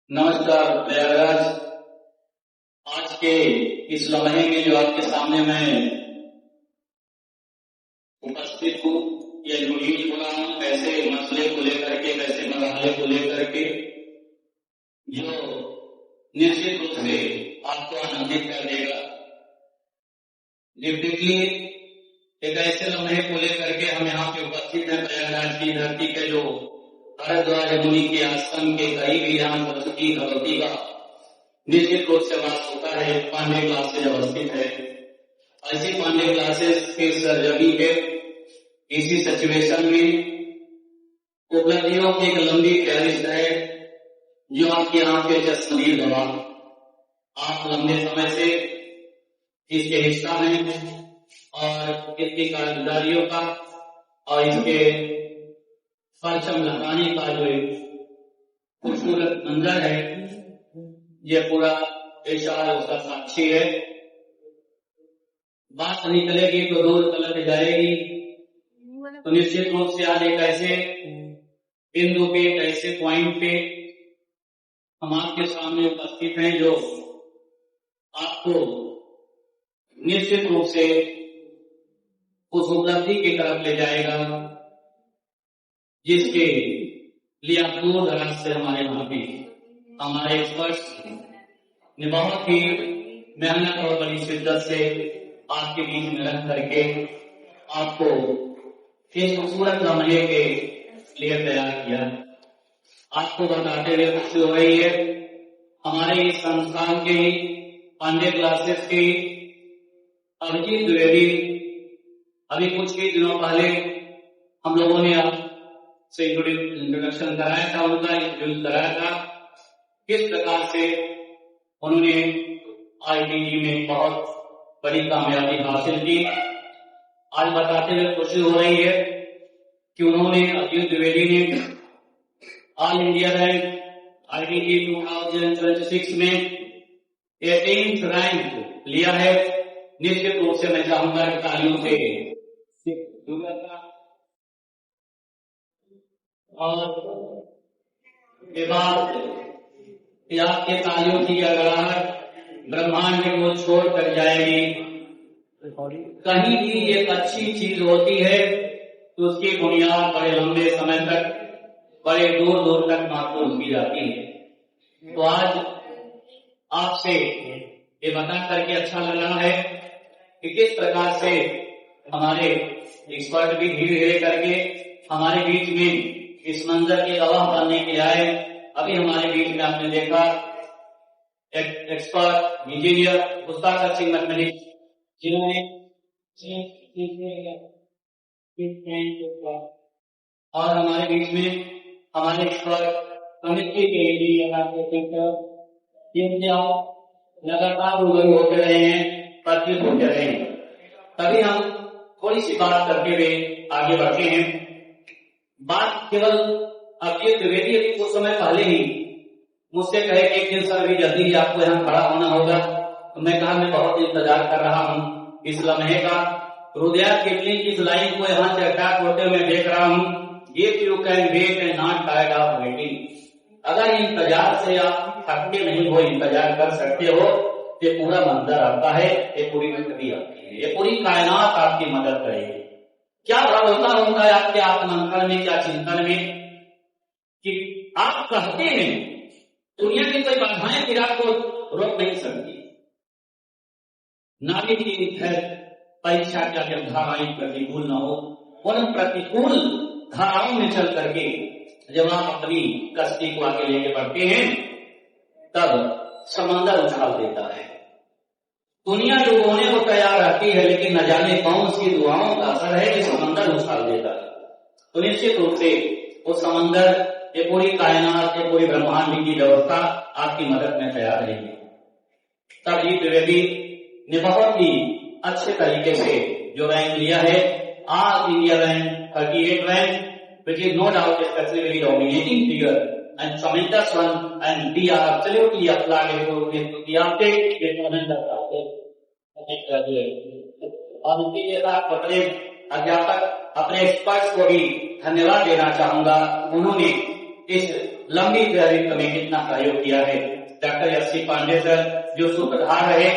नमस्कार प्रयागराज। आज के इस लम्हे में जो आपके सामने मैं उपस्थित हूँ, ये न्यूज बोला हूँ ऐसे मसले को लेकर के, वैसे मसले को लेकर के जो निश्चित रूप से आपको आनंदित कर देगा। देखिए, एक ऐसे लम्हे को लेकर के हम यहाँ पे उपस्थित हैं प्रयागराज की धरती के जो भारद्वाज मुनि के आश्रम के करीब ही यहाँ सरस्वती भगवती का निश्चित रूप से वास होता है। पांडे क्लासेज अवस्थित है। ऐसी पांडे क्लासेज के सर्जरी के इसी सिचुएशन में उपलब्धियों की एक लंबी फहरिस्त है जो आपके यहाँ पे जसमदीर दवा आप लंबे समय से इसके हिस्सा हैं और इसकी कारीगरियों का और इसके परचम लगाने का जो एक खूबसूरत मंजर है, ये पूरा इशारा उसका साक्षी है। बात निकलेगी तो दूर तलक जाएगी। तो निश्चित रूप से आज एक ऐसे बिंदु पे, एक ऐसे पॉइंट पे हम आपके सामने उपस्थित हैं जो आपको निश्चित रूप से उस उपलब्धि की तरफ ले जाएगा जिसके लिए आप दूर दराज से हमारे भाभी, हमारे एक्सपर्ट्स ने बहुत ही मेहनत और बड़ी शिद्दत से आपके बीच में रख करके आपको इस खूबसूरत लम्हे के लिए तैयार किया। आपको बताते हुए खुशी हो रही है, हमारे इस संस्थान के पांडे क्लासेस के अभिजीत द्विवेदी अभी कुछ ही दिनों पहले हम लोगों ने से इंट्रोडक्शन कराया था, उनका इंट्रोड्यूस कराया था किस प्रकार से उन्होंने आईटीजी में बहुत बड़ी कामयाबी हासिल की। आज बताते हुए खुशी हो रही है कि उन्होंने अभिजीत द्विवेदी ने ऑल इंडिया रैंक आईटीजी 2026 में 18th रैंक लिया है। निश्चित रूप से मैं चाहूंगा कि तालियों से और ये बात आपके तालियों की गड़गड़ाहट ब्रह्मांड को छोड़ कर जाएगी। कहीं भी एक अच्छी चीज होती है तो उसकी बुनियाद बड़े लंबे समय तक, बड़े दूर दूर तक महसूस की जाती है। तो आज आपसे ये बता करके अच्छा लग रहा है कि किस प्रकार से हमारे एक्सपर्ट भी धीरे धीरे करके हमारे बीच में इस मंजर की गवाह बनने के लिए आए। अभी हमारे बीच में आपने देखा expert engineer Mushtaq Singh mathematics, जिन्होंने और हमारे बीच में हमारे एक्सपर्ट कमिटी के लगातार रूबरू होते रहे हैं, परिचित होते रहे हैं। तभी हम थोड़ी सी बात करते हुए आगे बढ़ते हैं। बात केवल अभिजीत द्विवेदी अभी कुछ समय पहले ही मुझसे कहे कि एक दिन सर अभी जल्दी ही आपको यहाँ खड़ा होना होगा। तो मैं कहा मैं बहुत इंतजार कर रहा हूँ इस लम्हे का। रुद्यार्थ किपलिंग की इस लाइन को यहाँ चर्चा होते हुए देख रहा हूँ, if you can wait and not tired of waiting. अगर इंतजार से आप थकते नहीं हो, इंतजार कर सकते हो, ये पूरा मंजर आता है, ये पूरी प्रकृति आती है, ये पूरी कायनात आपकी मदद करेगी। क्या भरोसा होता है आपके आत्मंथन में, क्या चिंतन में कि आप कहते हैं दुनिया की कोई बाधाएं फिर आपको रोक नहीं सकती। नारी की है परीक्षा का जब धाराएं प्रतिकूल न हो, उन प्रतिकूल धाराओं में चल करके जब आप अपनी कश्ती को आगे लेके बढ़ते हैं तब समंदर उछाल देता है। दुनिया डूबोने को तैयार रहती है, लेकिन न जाने कौन सी दुआओं का असर है कि समंदर उछाल देता है। तो निश्चित रूप से वो समंदर, ये पूरी कायनात, ये पूरी ब्रह्मांड की व्यवस्था आपकी मदद में तैयार रहेगी। तब जी द्विवेदी ने बहुत ही अच्छे तरीके से जो रैंक लिया है, all India rank 38 rank, which is no doubt especially very dominating figure and tremendous one, and we are absolutely applauded for the tremendous और उनके लिए अपने अध्यापक, अपने एक्सपर्ट्स को भी धन्यवाद देना चाहूंगा। उन्होंने इस लंबी तहरीक में कितना सहयोग किया है। Doctor SC. पांडे सर जो सूत्रधार रहे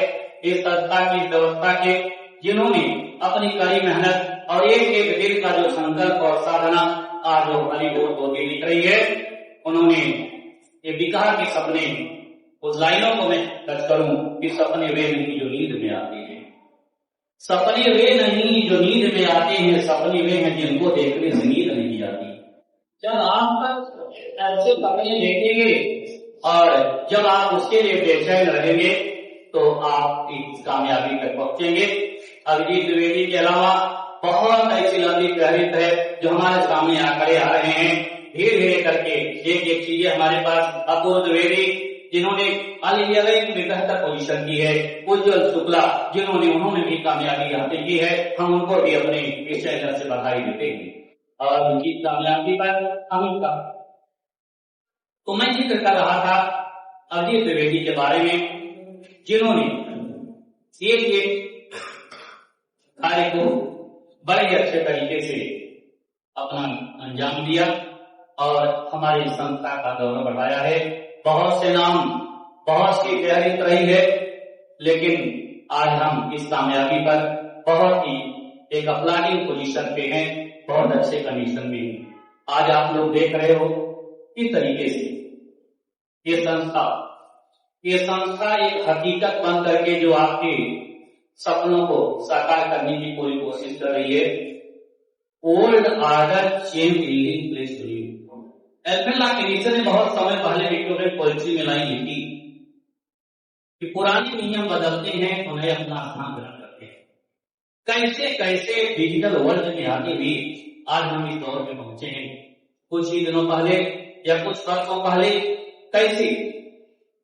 इस संस्था की व्यवस्था के, जिन्होंने अपनी कड़ी मेहनत और एक एक दिन का जो संकल्प और साधना आज जो हमारी बहुत होती दिख रही है, उन्होंने ये विकार के सपने, उस लाइनों को मैं टच करूं कि सपने वे नहीं जो नींद में आते हैं, सपने वे नहीं जो नींद में आते हैं, सपने वे हैं जिनको देखने से नींद नहीं आती। जब आप ऐसे सपने देखेंगे और जब आप उसके लिए बेचैन रहेंगे तो आप इस कामयाबी तक पहुंचेंगे। अभिजीत द्विवेदी के अलावा बहुत ऐसी लंबी फहरिस्त है जो हमारे सामने आंकड़े आ रहे हैं। धीरे धीरे करके एक एक चीजें हमारे पास, अपूर्व द्विवेदी जिन्होंने ऑल इंडिया रैंक में बेहतर पोजीशन की है, उज्जवल शुक्ला उन्होंने भी कामयाबी हासिल की है, हम उनको भी अपने इस चैनल से बधाई देते हैं और उनकी कामयाबी पर हम का। तो मैं जिक्र कर रहा था अभिजीत द्विवेदी के बारे में, जिन्होंने एक एक कार्य को बड़े अच्छे तरीके से अपना अंजाम दिया और हमारी संस्था का गौरव बढ़ाया है। बहुत से नाम, बहुत सी तैयारी रही है, लेकिन आज हम इस कामयाबी पर बहुत ही एक अपलाइंग पोजीशन पे हैं, बहुत अच्छे कंडीशन में हैं। आज आप लोग देख रहे हो किस तरीके से ये संस्था एक हकीकत बन करके जो आपके सपनों को साकार करने की पूरी कोशिश कर रही है। Old order change leading place to you. एल्फेला कैनिसन ने बहुत समय पहले विक्टोरियन पोएट्री में लाइन लिखी कि पुराने नियम बदलते हैं, उन्हें अपना स्थान ग्रहण करते हैं। कैसे कैसे डिजिटल वर्ल्ड में आते हुए आज हम इस दौर में पहुंचे हैं। कुछ ही दिनों पहले या कुछ वर्षों पहले कैसे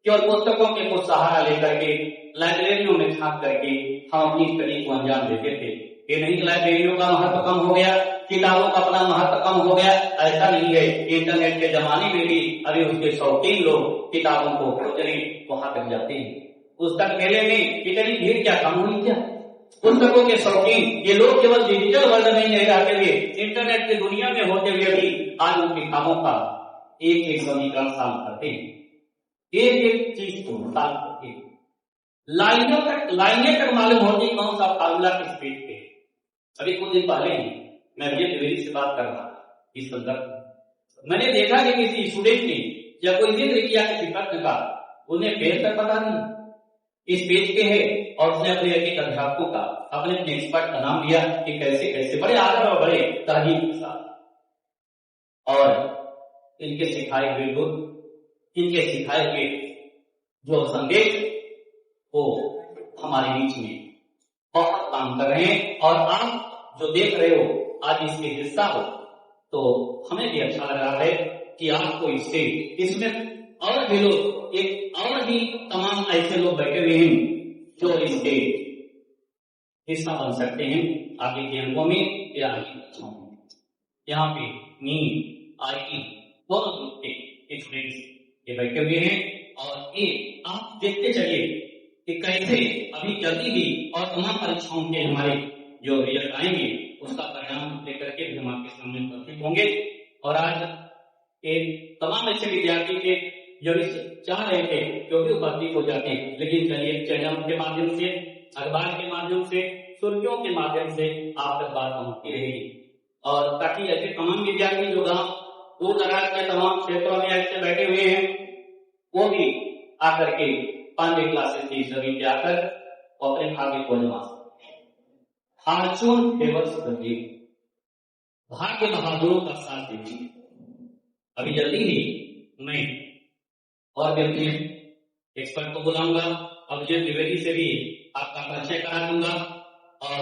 केवल पुस्तकों के कुछ सहारा लेकर के लाइब्रेरियों में छाप करके हम अपनी स्टडी को अंजाम देते थे। ये नहीं कि लाइब्रेरियों का महत्व कम हो गया, किताबों का अपना महत्व कम हो गया, ऐसा नहीं है। इंटरनेट के जमाने में भी अभी उसके शौकीन लोग किताबों को खोजने वहां तक जाते हैं। पुस्तक मेले में इतनी भीड़ क्या कम हुई क्या? पुस्तकों के शौकीन ये लोग केवल डिजिटल वर्ल्ड में नहीं रहते हुए, इंटरनेट की दुनिया में होते हुए भी आज उन किताबों का एक एक समीकरण साल करते हैं, एक एक चीज को साल करते हैं। लाइनें तक मालूम होती कौन सा फार्मूला किस पेज पे। अभी कुछ दिन पहले ही मैं विजय द्विवेदी से बात कर रहा था इस संदर्भ में। मैंने देखा कि किसी स्टूडेंट ने या कोई जिक्र किया किसी प्रश्न का, उन्हें पेज तक पता नहीं इस पेज पे है, और उसने अपने एक अध्यापकों का, अपने एक्सपर्ट का नाम लिया कि कैसे कैसे बड़े आदर और बड़े तहजीब के साथ, और इनके सिखाए हुए गुण, इनके सिखाए हुए जो संदेश वो हमारे बीच में बहुत काम कर रहे हैं। और आप जो देख रहे हो आज इसके हिस्सा हो, तो हमें भी अच्छा लग रहा है कि आपको इससे इसमें और भी लोग, एक और भी तमाम ऐसे लोग बैठे हुए हैं जो इसके हिस्सा बन सकते हैं आगे के अंगों में या आगे कक्षाओं में। यहाँ पे नीट आई दोनों ग्रुप के स्टूडेंट्स ये बैठे हुए हैं, और ये आप देखते चलिए कि कैसे अभी जल्दी भी और तमाम परीक्षाओं के हमारे जो रिजल्ट आएंगे उसका परिणाम लेकर के भी हम आपके सामने उपस्थित होंगे। और आज एक तमाम ऐसे विद्यार्थी थे जो इस चाह रहे थे क्योंकि उपस्थित हो जाते, लेकिन चलिए चैनल के माध्यम से, अखबार के माध्यम से, सुर्खियों के माध्यम से आप तक बात पहुंचती रहेगी, और ताकि ऐसे तमाम विद्यार्थी जो गांव दूर दराज के तमाम क्षेत्रों में ऐसे बैठे हुए हैं वो भी आकर के 5वीं क्लासेस की सभी के आकर अपने भाग्य को आजमा सकते। फॉर्चून फेवर्स द ब्रेव, भाग्य बहादुरों का साथ दीजिए। अभी जल्दी ही मैं और व्यक्ति एक्सपर्ट को बुलाऊंगा, अभिजीत द्विवेदी से भी आपका परिचय करा दूंगा और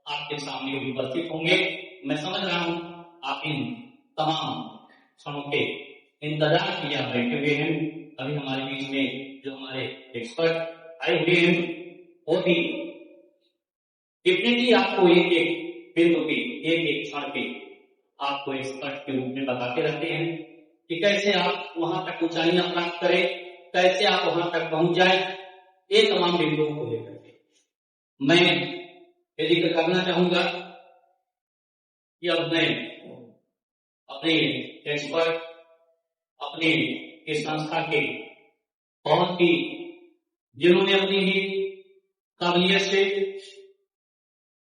आपके सामने भी उपस्थित होंगे। मैं समझ रहा हूं आप इन तमाम क्षणों के इंतजार किए आप बैठे हुए हैं। अभी हमारे बीच में जो हमारे एक्सपर्ट आए हुए हैं वो भी डेफिनेटली आपको एक एक बिंदु पे, एक एक क्षण पे आपको एक्सपर्ट के रूप में बताते रहते हैं कि कैसे आप वहां तक ऊंचाइयां प्राप्त करें, कैसे आप वहां तक पहुंच जाएं। ये तमाम बिंदुओं को लेकर के मैं ये जिक्र करना चाहूंगा कि अब मैं अपने एक्सपर्ट, अपने इस संस्था के बहुत ही, जिन्होंने अपनी ही काबिलियत से,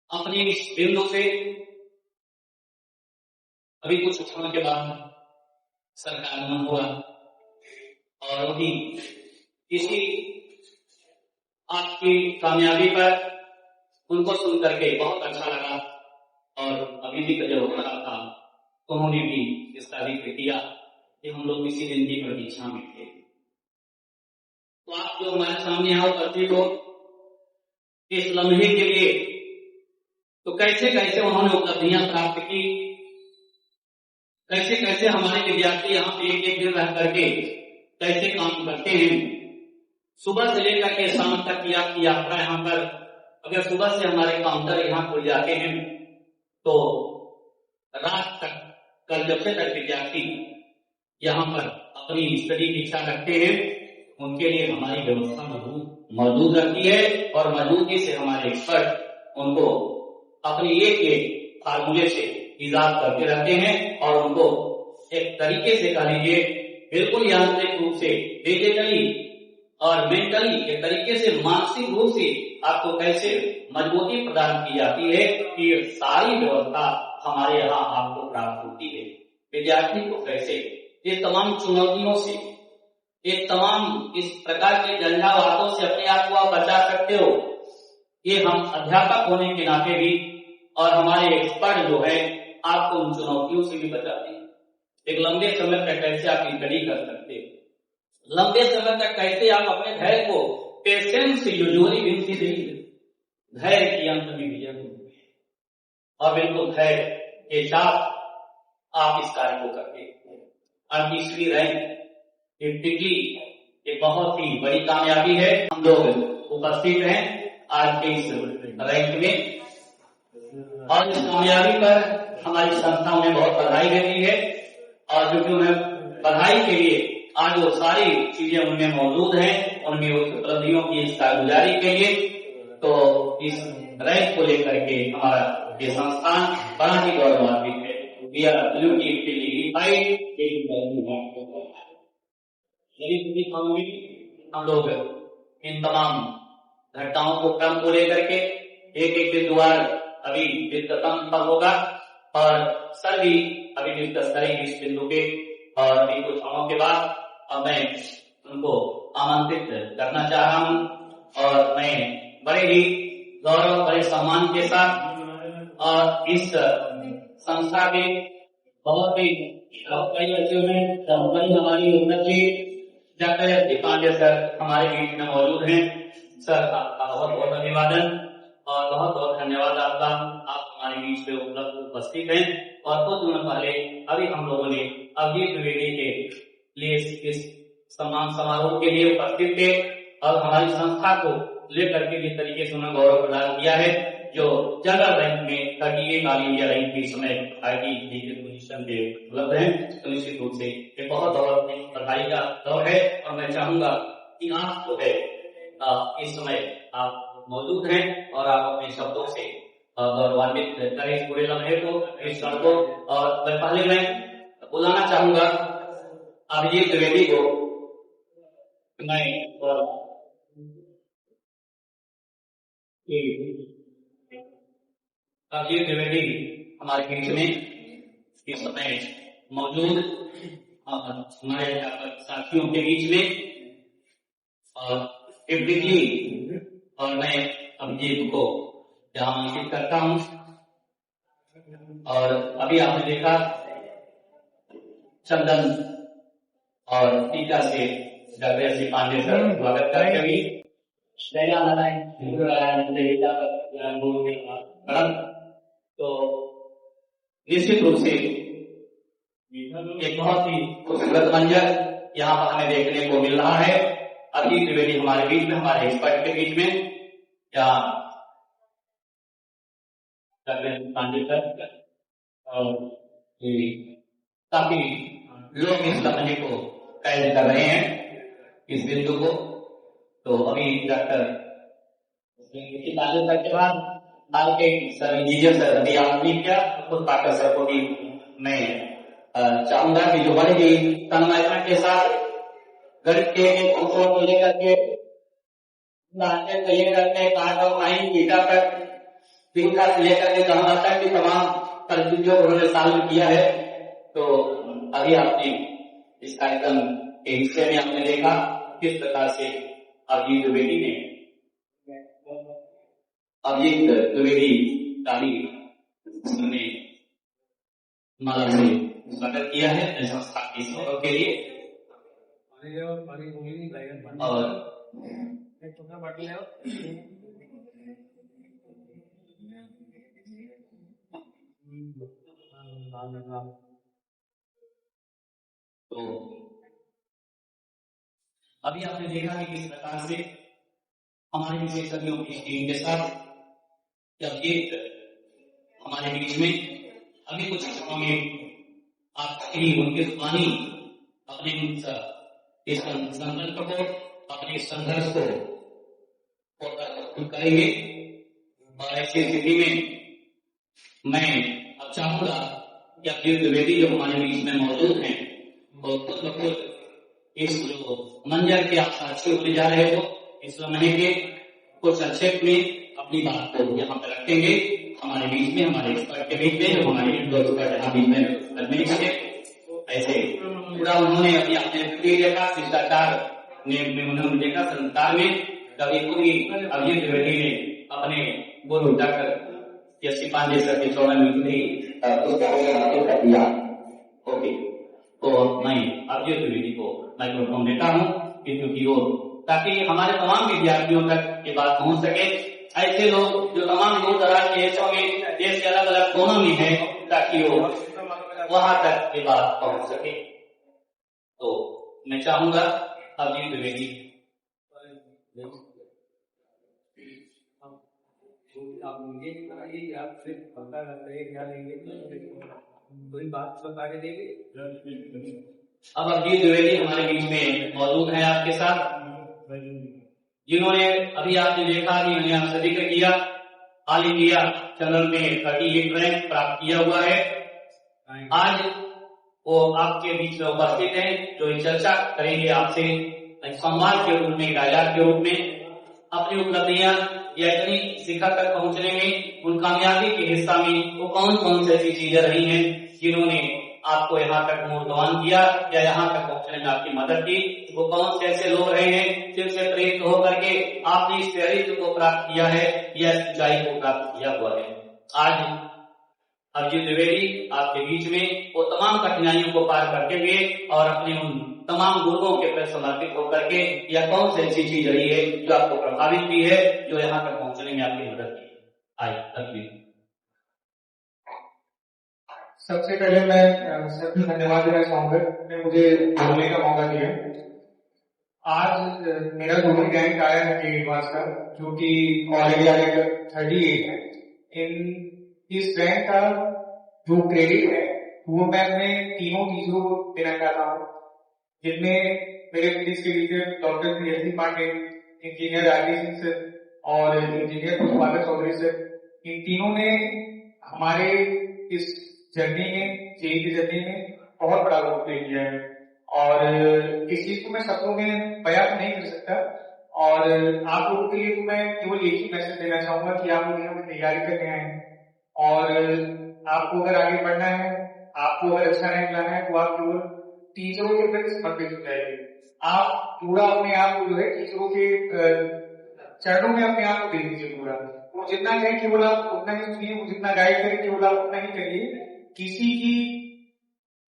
अपनी इस बिंदु से अभी कुछ समय के बाद सरकार गठन हुआ और अभी इसी आपकी कामयाबी पर उनको सुन करके बहुत अच्छा लगा। और अभी भी जब हो रहा था तो उन्होंने भी इसका जिक्र किया कि हम लोग इसी दिन की प्रतीक्षा में थे। तो आप जो हमारे सामने यहाँ उपस्थित हो इस लम्हे के लिए, तो कैसे कैसे उन्होंने उपलब्धियां प्राप्त की, कैसे कैसे हमारे विद्यार्थी यहाँ पे एक एक दिन रह करके कैसे काम करते हैं। सुबह से लेकर के शाम तक की आपकी यात्रा यहाँ पर, अगर सुबह से हमारे काउंटर यहाँ खुल जाते हैं तो रात तक, कल जब से तक विद्यार्थी यहाँ पर अपनी स्टडी की इच्छा रखते हैं उनके लिए हमारी व्यवस्था मौजूद रहती है और मौजूदगी से हमारे एक्सपर्ट उनको अपनी एक एक फार्मूले से इजाद करते रहते हैं और उनको एक तरीके से कह लीजिए बिल्कुल यांत्रिक रूप से, फिजिकली और मेंटली एक तरीके से, मानसिक रूप से आपको कैसे मजबूती प्रदान की जाती है कि सारी व्यवस्था हमारे यहाँ आपको प्राप्त होती है। विद्यार्थी को कैसे ये तमाम चुनौतियों से, ये तमाम इस प्रकार के झंझावातों से अपने आप को आप बचा सकते हो, ये हम अध्यापक होने के नाते भी और हमारे एक्सपर्ट जो है आपको उन चुनौतियों से भी बचाते हैं। एक लंबे समय तक कैसे आप स्टडी कर सकते हो, लंबे समय तक कैसे आप अपने धैर्य को, patience usually wins the race, धैर्य की अंत में विजय होती है और बिल्कुल धैर्य के साथ आप इस कार्य को करते हैं। अब तीसरी रैंक एक डिग्री, एक बहुत ही बड़ी कामयाबी है। हम लोग उपस्थित हैं आज के इस रैंक में और इस कामयाबी पर हमारी संस्था में बहुत बधाई देती है और जो कि उन्हें बधाई के लिए आज वो सारी चीजें उनमें मौजूद हैं, उनमें उस उपलब्धियों की इस कारगुजारी के लिए, तो इस रैंक को लेकर के हमारा ये संस्थान बड़ा ही गौरवान्वित है। हम लोग इन तमाम घटनाओं को क्रम को लेकर के एक एक बिंदुवार अभी डिस्कशन पर होगा और सर भी अभी डिस्कस करेंगे इस बिंदु पे और अभी कुछ क्षणों के बाद अब मैं उनको आमंत्रित करना चाह रहा हूँ और मैं बड़े ही गौरव, बड़े सम्मान के साथ और इस संस्था के बहुत ही कई बच्चों में हमारी उन्नत जी डॉक्टर दीपांडे सर हमारे बीच में मौजूद हैं। सर आपका बहुत बहुत अभिवादन और बहुत बहुत धन्यवाद आपका, आप हमारे बीच में उपस्थित हैं। और कुछ दिनों पहले अभी हम लोगों ने अभिजीत द्विवेदी के लिए इस सम्मान समारोह के लिए उपस्थित थे और हमारी संस्था को लेकर के जिस तरीके से उन्होंने गौरव प्रदान किया है, जो जनरल रैंक में 38 ऑल इंडिया रैंक के समय IT के पोजीशन पे उपलब्ध है, तो निश्चित रूप से एक बहुत बहुत बधाई का दौर है। और मैं चाहूंगा कि आप जो है इस समय आप मौजूद हैं और आप अपने शब्दों से गौरवान्वित करें इस पूरे लम्हे को, इस क्षण को। और मैं पहले मैं बुलाना चाहूंगा अभिजीत द्विवेदी को। मैं अभिजीत द्विवेदी हमारे बीच में इस समय मौजूद हमारे साथियों के बीच में और और मैं अभिजीत को यहाँ आमंत्रित करता हूँ। और अभी आपने देखा चंदन और टीका से डॉक्टर श्री पांडे सर स्वागत करते हुए तो निश्चित रूप से एक बहुत ही खूबसूरत मंजर यहाँ पर हमें देखने को मिल रहा है। अभिजीत द्विवेदी हमारे बीच में, हमारे एक्सपर्ट के बीच में, यहाँ पांडे सर और काफी लोग इस लम्हे को कैद कर रहे हैं, इस बिंदु को। तो अभी डॉक्टर सर के बाद आपके सर इंजीनियर सर अभी आपने क्या खुद पाकर सर को भी मैं चाहूंगा कि जो बड़े ही तन्मयता के साथ गणित के अंकों को लेकर के लेकर के कार्ड और लाइन बीटा तक तीनका से लेकर के जहां तक की तमाम परिस्थितियों जो उन्होंने सॉल्व किया है। तो अभी आपने इस कार्यक्रम के हिस्से में आपने देखा किस प्रकार से अभिजीत द्विवेदी ने ने माला से स्वागत किया है संस्था की सौरभ के लिए। और तो अभी आपने देखा कि किस प्रकार से हमारे विशेषज्ञों की टीम के साथ अभिजीत हमारे बीच में अभी कुछ क्षणों में आपकी उनकी जुबानी अपने इस संकल्प को अपने संघर्ष को करेंगे। और ऐसी स्थिति में मैं अब चाहूंगा कि अभिजीत द्विवेदी जो हमारे बीच में मौजूद हैं और खुद ब खुद इस जो मंजर के आप साक्षी होने जा रहे हो इस महीने के कुछ संक्षेप में अपनी बात को यहाँ पे रखेंगे हमारे बीच में, हमारे एक्सपर्ट के बीच में, जो हमारे बीच में ऐसे पूरा उन्होंने अभी आपने देखा शिष्टाचार ने उन्होंने देखा संस्कार में कभी पूरी अभिजीत द्विवेदी ने अपने बोल उठाकर यसी पांडे सर के 14 मिनट कर दिया। ओके, तो मैं अभिजीत द्विवेदी को माइक्रोफोन देता हूँ क्योंकि वो ताकि हमारे तमाम विद्यार्थियों तक ये बात पहुंच सके। ऐसे लोग जो तमाम दूर दराज के देशों में देश के अलग अलग कोनों में है ताकि वो वहां तक ये बात पहुंच सके। तो मैं चाहूंगा अभिजीत द्विवेदी आप मुझे बताइए आप सिर्फ पता करते हैं क्या लेंगे कोई बात बता के देंगे। अब अभिजीत द्विवेदी हमारे बीच में मौजूद है आपके साथ, जिन्होंने अभी आपने देखा कि मैंने आपसे जिक्र किया ऑल इंडिया चैनल में 38 रैंक प्राप्त किया हुआ है। आज वो आपके बीच में उपस्थित हैं जो चर्चा करेंगे आपसे संवाद के रूप में, डायलॉग के रूप में अपनी उपलब्धियां या इतनी शिखर तक पहुंचने में उन कामयाबी के हिस्सा में वो कौन कौन सी ऐसी चीजें रही हैं जिन्होंने आपको यहाँ तक मोटिवेट किया या यहाँ तक पहुंचने में आपकी मदद की। वो कौन से ऐसे लोग रहे हैं जिनसे प्रेरित होकर के आपने इस चरित्र को प्राप्त किया है या इस ऊंचाई को प्राप्त किया हुआ है। आज अभिजीत द्विवेदी आपके बीच में वो तमाम कठिनाइयों को पार करते हुए और अपने उन तमाम गुरुओं के प्रति समर्पित होकर के या कौन सी ऐसी चीज रही है जो आपको प्रभावित की है जो यहाँ तक पहुंचने में आपकी मदद की। आइए अभिजीत। सबसे पहले मैं सभी धन्यवाद देना चाहूंगा कि मुझे बोलने का मौका दिया। आज मेरा जो रैंक आया है केवीवास का जो कि ऑल इंडिया रैंक 38 है। इस रैंक का जो क्रेडिट है वो मैं अपने तीनों टीचरों को देना चाहता हूँ, जिनमें मेरे फिजिक्स के teacher doctor YC Pandey, engineer Rajesh sir और इंजीनियर पुष्पाकर चौधरी सर। इन तीनों ने हमारे इस जर्नी में जेई की जर्नी में बहुत बड़ा रोल प्ले किया है और इस चीज को मैं शब्दों में बयां नहीं कर सकता। और आप लोगों के लिए तो मैं केवल एक ही मैसेज देना चाहूंगा कि आप लोग यहाँ पे तैयारी करने आए हैं और आपको अगर आगे बढ़ना है, आपको अगर अच्छा रैंक लाना है तो आप केवल टीचरों के प्रति समर्पित हो जाएंगे। आप पूरा अपने आप को जो है टीचरों के चरणों में अपने आप को दे दीजिए पूरा। वो जितना कहे केवल आप उतना ही सुनिए, वो जितना गाइड करे केवल आप उतना ही करिए। किसी की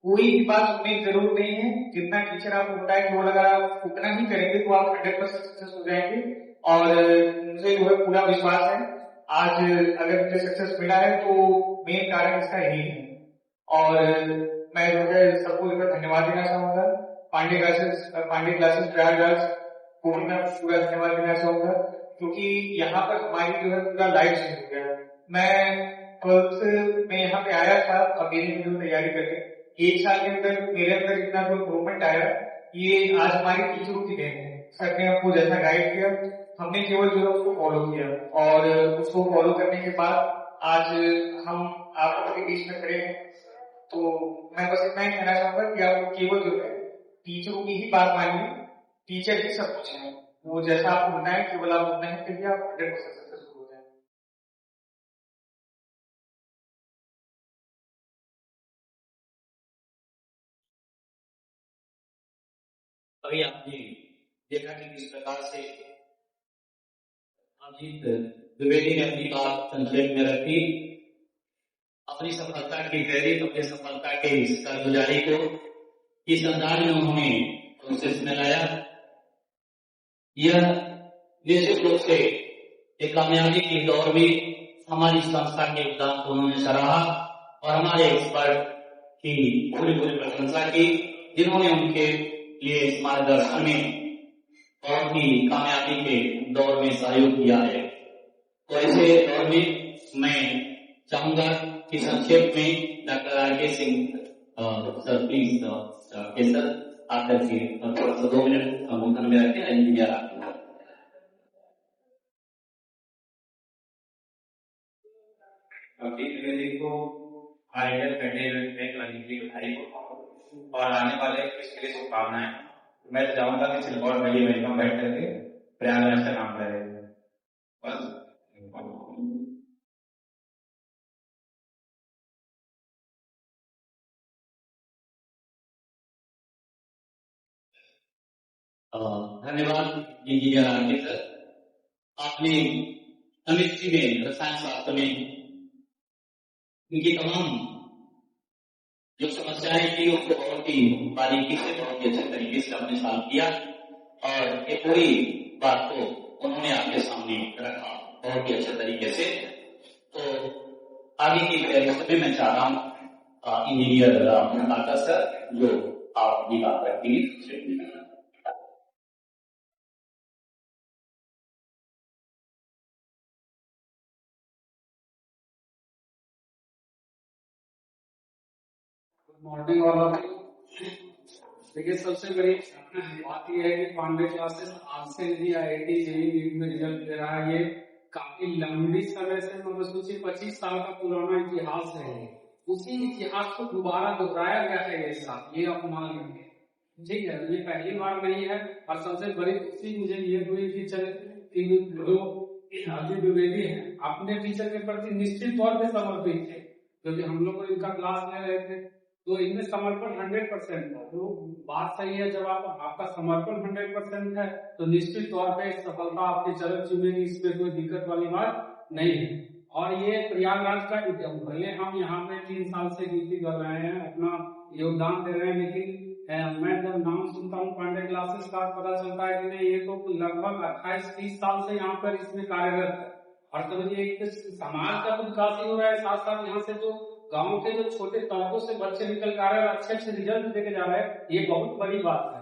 कोई भी बात सुनने की जरूरत नहीं है। जितना टीचर आपको बताए केवल अगर आप उतना ही करेंगे तो आप 100% सक्सेस हो जाएंगे। और मुझे जो है पूरा विश्वास है आज अगर मुझे सक्सेस मिला है तो मेन कारण इसका यही है। और मैं जो है सबको एक बार धन्यवाद देना चाहूंगा। पांडे क्लासेस प्रयागराज को भी मैं पूरा धन्यवाद देना चाहूंगा क्योंकि यहाँ पर हमारी जो है पूरा लाइफ चेंज हो गया। मैं 12th में यहाँ पे आया था और मेरी वीडियो तैयारी करके 1 साल के अंदर मेरे अंदर इतना जो इम्प्रूवमेंट आया ये आज हमारी टीचरों की देन है। सर ने हमको जैसा गाइड किया हमने केवल जो है उसको फॉलो किया और उसको फॉलो करने के बाद आज हम आप लोगों के बीच में खड़े हैं। तो मैं बस इतना ही कहना चाहूंगा कि आप केवल जो है टीचरों की ही बात मानिए, टीचर ही सब कुछ है, वो जैसा आपको बताएं केवल आप उतना ही करिए, आप 100% सक्सेसफुल हो जाएंगे। अभी आपने देखा कि किस प्रकार से अजीत द्विवेदी ने अपनी बात संक्षेप में रखी, अपनी सफलता की प्रेरित, अपनी सफलता के इस कारगुजारी को किस अंदाज में उन्होंने प्रोसेस में लाया। यह निश्चित रूप से एक कामयाबी के दौर में हमारी संस्था के योगदान को उन्होंने सराहा और हमारे एक्सपर्ट की पूरी प्रशंसा की, जिन्होंने उनके लिए इस मार्गदर्शन में और भी कामयाबी के दौर में सहयोग किया है। तो ऐसे दौर में मैं चाहूंगा कि संक्षेप में doctor RK. Singh sir please sir आकर के थोड़ा सा 2 मिनट संबोधन में रखें। इंजीनियर द्विवेदी को आईआईटी करने में करने की बधाई और आने वाले इसके लिए शुभकामनाएं। मैं चाहूंगा कि सिलगौर वैली में हम बैठ करके प्रयागराज का नाम करें। बस धन्यवाद इंजीनियर आर.के. सर, आपने केमिस्ट्री में, रसायन शास्त्र में इनकी तमाम जो समस्याएं थी उनको बहुत ही बारीकी से, बहुत ही अच्छे तरीके से आपने सॉल्व किया और ये पूरी बात को उन्होंने आपके सामने रखा बहुत ही अच्छे तरीके से। तो आगे की तैयारी में मैं चाह रहा हूँ इंजीनियर काका सर जो आप ये बात रखेंगे। मॉर्निंग वाला देखिए, सबसे बड़ी बात यह है कि पांडे क्लासेस आज से नहीं आईआईटी जेईई नीट में रिजल्ट दे रहा है। ये काफी लंबी समय से, मतलब सोचिए 25 साल का पुराना इतिहास है। उसी इतिहास को दोबारा दोहराया गया है ये साथ, ये आप मान लीजिए, ठीक है। ये पहली बार नहीं है और सबसे बड़ी खुशी मुझे ये हुई कि जो अजीत द्विवेदी है अपने टीचर के प्रति निश्चित तौर पर समर्पित थे, क्योंकि हम लोग इनका क्लास ले रहे थे तो इनमें समर्पण 100% था। तो बात सही है, जब आपका समर्पण 100% है तो निश्चित तौर पे सफलता आपके चरण चुमेगी, इसमें कोई दिक्कत वाली बात नहीं है। और ये प्रयागराज का भले हम यहाँ पे 3 साल से ड्यूटी कर रहे हैं, अपना योगदान दे रहे हैं, लेकिन मैं जब नाम सुनता हूँ पांडे क्लासेस का पता चलता है कि नहीं, ये तो लगभग 28-30 साल से यहाँ पर इसमें कार्यरत है। और समझिए एक समाज का तो विकास ही हो रहा है, साथ साथ यहाँ से जो गांव के जो छोटे तबकों से बच्चे निकल कर आ रहे हैं, अच्छे रिजल्ट देके जा रहे हैं, ये बहुत बड़ी बात है।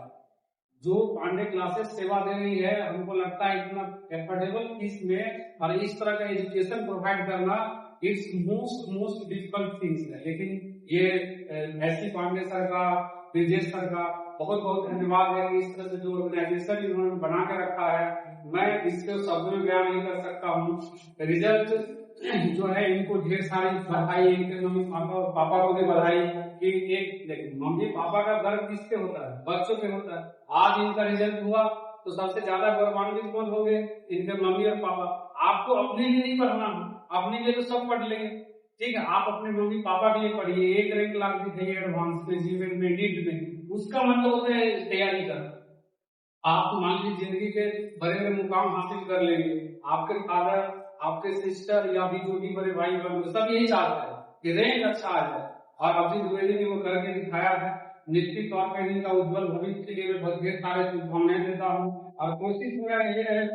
जो पांडे क्लासेस सेवा दे रही है, हमको लगता है इतना एफोर्डेबल फीस में और इस तरह का एजुकेशन प्रोवाइड करना इट्स मोस्ट डिफिकल्ट थिंग्स है। लेकिन ये ऐसी पांडे सर का, ब्रिजेश सर का बहुत बहुत धन्यवाद है कि इस तरह से जो ऑर्गेनाइजेशन इन्होंने बना के रखा है, मैं इसके शब्दों में बयान नहीं कर सकता हूँ। रिजल्ट जो है इनको ढेर सारी बधाई, इनके मम्मी पापा को भी बधाई कि एक मम्मी पापा का गर्व किसके होता है, बच्चों पे होता है। आज इनका रिजल्ट हुआ तो सबसे ज्यादा गौरवान्वित कौन हो गए, इनके मम्मी और पापा। आपको अपने लिए नहीं पढ़ना, अपने लिए तो सब पढ़ लेंगे, ठीक है, आप अपने मम्मी पापा के लिए पढ़िए, 1 रैंक ला दिखाइए एडवांस में, जीवन में, नीट में, उसका मतलब होता है तैयारी करना। आप मान लीजिए जिंदगी के बड़े बड़े मुकाम हासिल कर लेंगे, आपके फादर, आपके सिस्टर या भी जो भी बड़े भाई बहन सब यही चाहते हैं कि रैंक अच्छा आ जाए, और अजीत द्विवेदी ने वो करके दिखाया है। निश्चित तौर पर इनका उज्जवल भविष्य के लिए बहुत ढेर सारे शुभकामनाएं देता हूँ और कोशिश मेरा ये है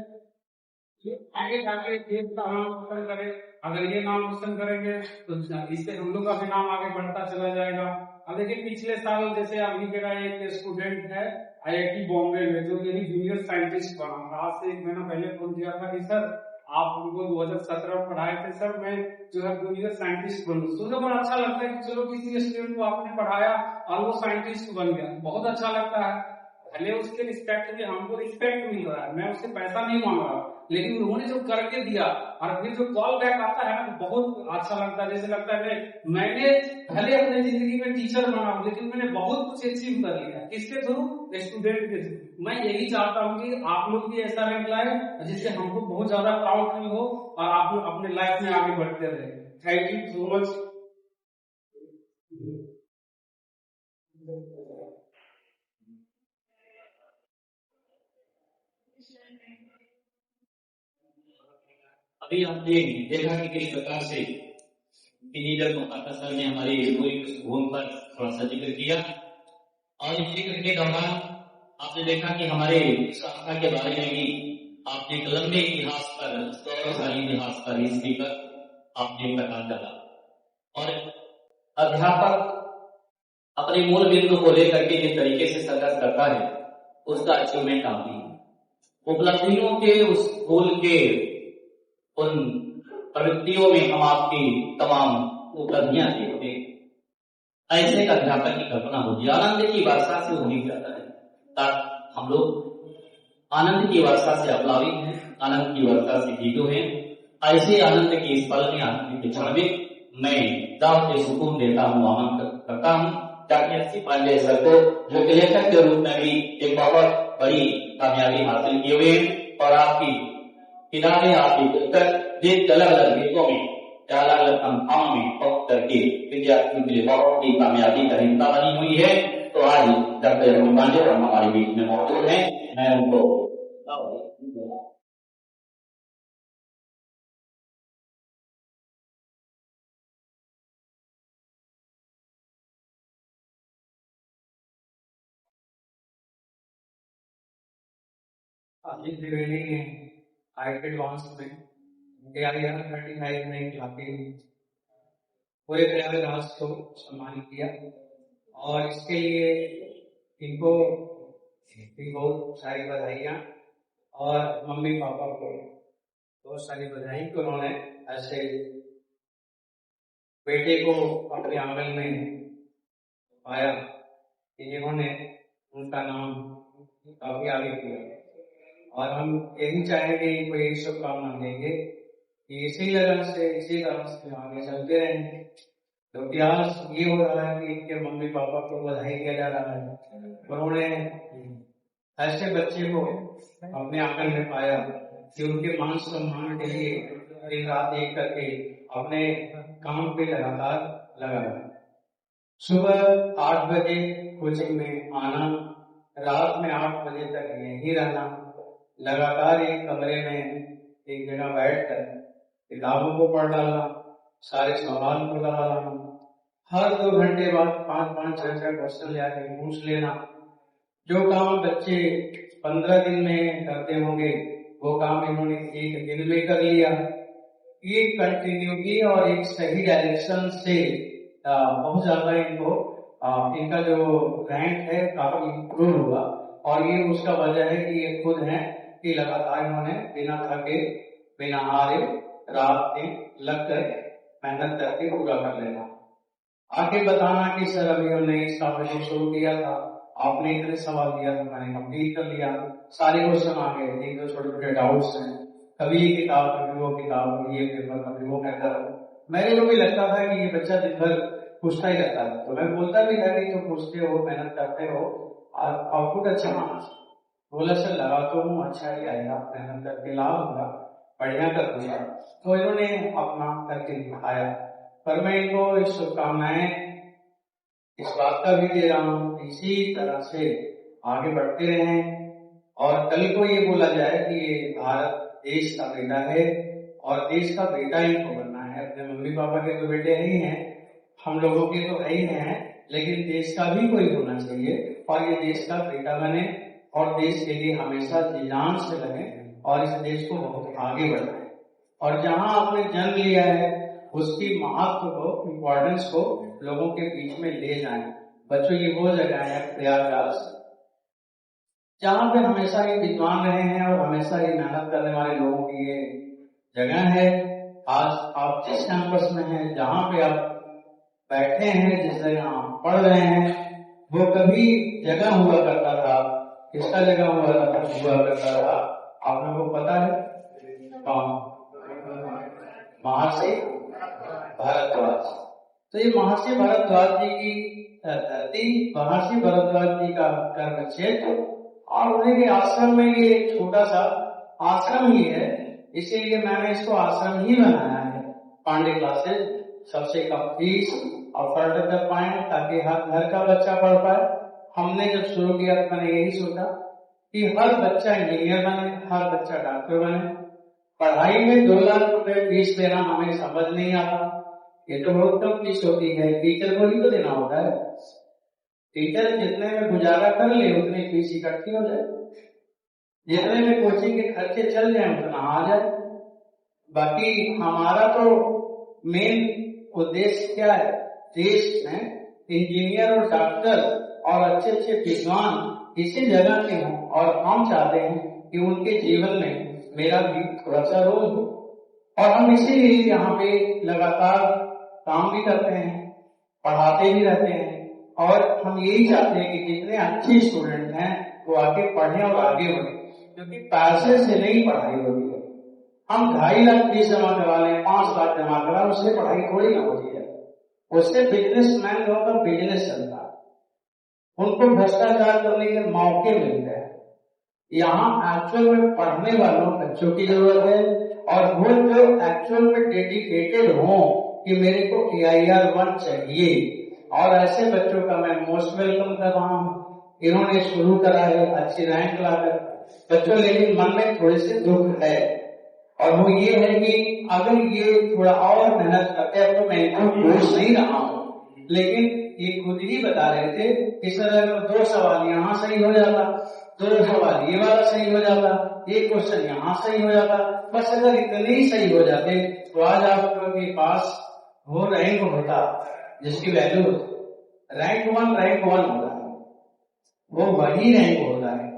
कि आगे जाके देश का नाम रोशन करे। अगर ये नाम रोशन करेंगे तो इससे हम लोग का भी नाम आगे बढ़ता चला जाएगा। अब देखिए पिछले साल जैसे अभी मेरा एक स्टूडेंट है आईआईटी बॉम्बे में, जो मेरी जूनियर साइंटिस्ट बना, आज से 1 महीना पहले फोन किया था कि सर आप हमको 2017 में पढ़ाए थे, सर मैं जो है जूनियर साइंटिस्ट बनूं। सुनकर बड़ा अच्छा लगता है कि चलो किसी स्टूडेंट को आपने पढ़ाया और वो साइंटिस्ट बन गया, बहुत अच्छा लगता है। भले उसके रिस्पेक्ट में हमको रिस्पेक्ट मिल रहा है, मैं उससे पैसा नहीं मांग रहा, लेकिन उन्होंने जो करके दिया और फिर जो कॉल बैक आता है ना, बहुत अच्छा लगता है। जैसे लगता है मैंने भले अपनी जिंदगी में टीचर बना हूं, लेकिन मैंने बहुत कुछ अचीव कर लिया। किसके थ्रू? स्टूडेंट के थ्रू। मैं यही चाहता हूँ कि आप लोग भी ऐसा रैंक लाए जिससे हमको बहुत ज्यादा प्राउड फील हो और आप लोग अपने लाइफ में आगे बढ़ते रहे। Thank you so much. अभी आपने देखा कि किस प्रकार से टीनेजर मुक्ता सर ने हमारी पूरी पृष्ठभूमि पर थोड़ा सा जिक्र किया, और इस जिक्र के दौरान आपने देखा कि हमारे संस्था के बारे में भी आपने एक लंबे इतिहास पर, गौरवशाली इतिहास पर, हिस्ट्री पर आपने प्रकाश डाला। और अध्यापक अपने मूल बिंदु को लेकर के जिस तरीके से संघर्ष करता है, उसका अचीवमेंट आती है। उपलब्धियों के उस फूल के उन प्रवृत्तियों में हम आपकी तमाम उपलब्धियां देखते हैं। ऐसे एक अध्यापक की कल्पना होगी, आनंद की वर्षा से होनी जाता है, ताकि हम लोग आनंद की वर्षा से अपलावित हैं, आनंद की वर्षा से जीतो हैं। ऐसे आनंद के इस पल में, आनंद के क्षण में मैं दाव से सुकून देता हूँ, आमंत्रित करता हूँ डॉक्टर पांडे सर को, जो लेखक के रूप में भी एक बहुत बड़ी कामयाबी हासिल किए हुए हैं, और आपकी किताबें आपकी पुस्तक अलग अलग देशों में, अलग अलग संस्थाओं में पहुंच करके विद्यार्थियों के लिए बहुत ही कामयाबी का हिस्सा बनी हुई है। तो आज डॉक्टर पांडे और हमारे बीच में मौजूद हैं, मैं उनको पूरे प्रयागराज को सम्मानित किया, और इसके लिए इनको भी बहुत सारी बधाइयाँ, और मम्मी पापा को बहुत सारी बधाई कि उन्होंने ऐसे बेटे को अपने आंगन में पाया कि जिन्होंने उनका नाम काफी आगे किया। और हम यही चाहेंगे, इनको यही शुभकामना देंगे कि इसी तरह से आगे चलते रहेंगे। तो प्रयास ये हो रहा है कि इनके मम्मी पापा को बधाई दिया जा रहा है, उन्होंने ऐसे बच्चे को अपने आंगन में पाया कि उनके मान सम्मान के लिए दिन रात एक करके अपने काम पे लगातार लगा। सुबह 8 बजे कोचिंग में आना, रात में 8 बजे तक यहीं रहना, लगातार एक कमरे में एक जगह बैठकर किताबों को पढ़ डालना, सारे सवाल को लगा लाना, हर 2 घंटे बाद 5-5 6 क्वेश्चन लेके पूछ लेना। जो काम बच्चे 15 दिन में करते होंगे, वो काम इन्होंने 1 दिन में कर लिया। ये कंटिन्यूटी और एक सही डायरेक्शन से बहुत ज्यादा इनको इनका जो रैंक है काफी इम्प्रूव हुआ, और ये उसका वजह है कि ये खुद है कि लगातार इन्होंने बिना थके, बिना हारे, रात दिन लगकर मेहनत करके पूरा कर लेना। आगे बताना कि सर अभी हमने इस टॉपिक को शुरू किया था, आपने इतने सवाल दिया था, मैंने कंप्लीट कर लिया, सारे क्वेश्चन आ गए, नहीं तो छोटे छोटे डाउट्स हैं, कभी ये किताब, कभी वो किताब, ये पेपर, कभी वो कहता है। मेरे को भी लगता था कि ये बच्चा दिन भर पूछता ही रहता है, तो मैं बोलता भी था कि तो पूछते हो, मेहनत करते हो, आउटपुट अच्छा आना। बोला सर लगा तो हूँ, अच्छा ही आएगा, मेहनत करके लाभ होगा, बढ़िया कर दूंगा। तो इन्होंने अपना करके दिखाया। पर मैं इनको शुभकामनाएं इस बात का भी दे रहा हूँ, इसी तरह से आगे बढ़ते रहें, और कल को ये बोला जाए कि ये भारत देश का बेटा है, और देश का बेटा ही को बनना है। अपने मम्मी पापा के तो बेटे ही हैं, हम लोगों के तो ही हैं, लेकिन देश का भी कोई होना चाहिए, और ये देश का बेटा बने, और देश के लिए हमेशा जान से लगे, और इस देश को बहुत आगे बढ़ाए। और जहां आपने जन्म लिया है उसकी महत्व को, इम्पोर्टेंस को लोगों के बीच में ले जाएं। बच्चों की वो जगह है प्रयागराज, जहाँ पे हमेशा ही विद्वान रहे हैं और हमेशा ही मेहनत करने वाले लोगों की ये जगह है। आज आप जिस कैंपस में हैं, जहाँ पे आप बैठे हैं, जिस जगह आप पढ़ रहे हैं, वो कभी जगह हुआ करता था किसका जगह हुआ करता था, आप लोगों को पता है? कौन? महर्षि भारद्वाज। तो ये महर्षि भारद्वाज जी की धरती, महर्षि भारद्वाज जी का कर्म क्षेत्र, और उनके आश्रम में ये एक छोटा सा आश्रम ही है, इसीलिए मैंने इसको आश्रम ही बनाया है। पांडे क्लासेस सबसे कम फीस और फर्दर कर पाए, ताकि हर घर का बच्चा पढ़ पाए। हमने जब शुरू किया तो मैंने यही सोचा कि हर बच्चा इंजीनियर बने, हर बच्चा डॉक्टर बने। पढ़ाई में 2 लाख रुपए फीस देना हमें समझ नहीं आता, ये तो बहुत कम फीस होती है, टीचर को ही तो देना होता है। टीचर जितने में गुजारा कर ले उतनी फीस इकट्ठी हो जाए, जितने में कोचिंग के खर्चे चल जाए उतना आ जाए। बाकी हमारा तो मेन उद्देश्य क्या है, देश में इंजीनियर और डॉक्टर और अच्छे अच्छे विद्वान इसी जगह के हों, और हम चाहते हैं कि उनके जीवन में मेरा भी थोड़ा सा रोल हो, और हम इसीलिए यहाँ पे लगातार काम भी करते हैं, पढ़ाते भी रहते हैं, और हम यही चाहते हैं कि जितने अच्छे स्टूडेंट हैं वो आगे पढ़ें और आगे बढ़े, क्योंकि पैसे से नहीं पढ़ाई होती है। हम 2.5 लाख फीस जमा करा लें, 5 लाख जमा करा, उससे पढ़ाई थोड़ी ना होती है। उससे बिजनेसमैन लोगों का बिजनेस चलता है, उनको भ्रष्टाचार करने के मौके मिलते हैं। यहाँ एक्चुअल में पढ़ने वालों बच्चों की जरूरत है, और वो जो एक्चुअल में डेडिकेटेड हों कि मेरे को AIR 1 चाहिए, और ऐसे बच्चों का मैं मोस्ट वेलकम कर रहा हूँ। इन्होंने शुरू करा है अच्छी रैंक लाकर बच्चों, लेकिन मन में थोड़े से दुख है, और वो ये है कि अगर ये थोड़ा और मेहनत करते हैं तो मैं इनको दोष नहीं रहा हूँ, लेकिन ये खुद ही बता रहे थे कि सर अगर 2 सवाल यहाँ सही हो जाता, 2 सवाल ये वाला सही हो जाता, एक क्वेश्चन यहाँ सही हो जाता, बस अगर इतने ही सही हो जाते तो आज आप लोगों के पास वो रैंक होता जिसकी वैल्यू होती। रैंक 1 होता है, वो वही रैंक होता है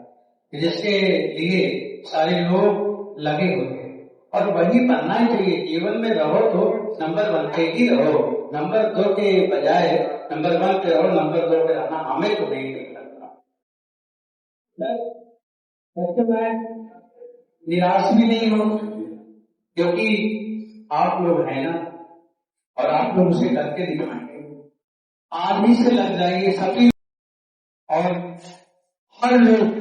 जिसके लिए सारे लोग लगे होते हैं, और वही बनना ही चाहिए। जीवन में रहो तो नंबर 1 पे ही रहो, नंबर 2 के बजाय नंबर 1 पे रहो, नंबर 2 पे रहना हमें तो नहीं लगता। मैं निराश भी नहीं हूं, क्योंकि आप लोग हैं ना, और आप लोग उसे करके दिखाएंगे। आज ही से लग जाइए सभी, और हर लोग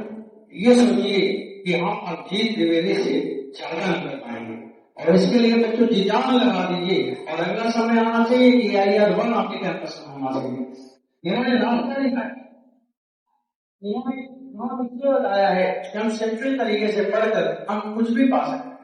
ये सोचिए कि हम अभिजीत द्विवेदी से ज्यादा कर पाएंगे, और इसके लिए बच्चों जी जान लगा दीजिए। और अगला समय आना चाहिए कि AIR 1 आपके कैंपस में होना चाहिए। इन्होंने रास्ता दिखाया, इन्होंने इसलिए बताया है कि हम सेंट्रल तरीके से पढ़कर हम कुछ भी पा सकते हैं,